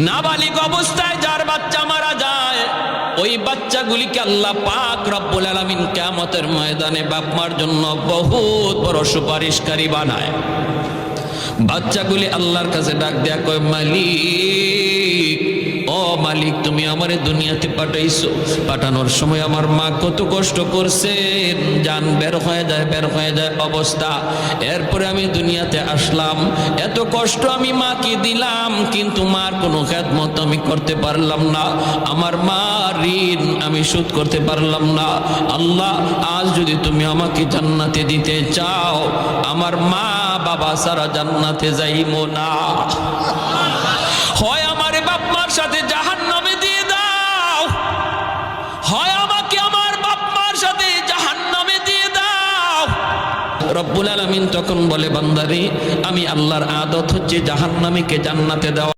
নাবালিগ অবস্থায় যার বাচ্চা মারা যায়, ওই বাচ্চাগুলিকে আল্লাহ পাক রব্বুল আলামিন কিয়ামতের ময়দানে বাপ মার জন্য বহুত বড় সুপারিশকারী বানায়। বাচ্চাগুলি আল্লাহর কাছে ডাক দেয়া কয়, মালিক, ও মালিক, তুমি আমারে দুনিয়াতে পাঠাইছো, পাঠানোর সময় আমার মা কত কষ্ট করছে, জান বের হয়ে যায় অবস্থা। এরপরে আমি দুনিয়াতে আসলাম, এত কষ্ট আমি মাকে দিলাম, কিন্তু মার কোনো খেদমত আমি করতে পারলাম না, আমার মা ঋণ আমি শোধ করতে পারলাম না। আল্লাহ, আজ যদি তুমি আমাকে জান্নাতে দিতে চাও, আমার মা বাবা সারা জান্নাতে যাইবো না, হয় আমারে বাপ মার সাথে জাহান্নামে দিয়ে দাও, হয় আমাকে আমার বাপ মার সাথে জাহান্নামে দিয়ে দাও। রব্বুল আলামিন তখন বলে, বান্দারে, আমি আল্লাহর আদত হচ্ছে জাহান্নামীকে জান্নাতে দেওয়া।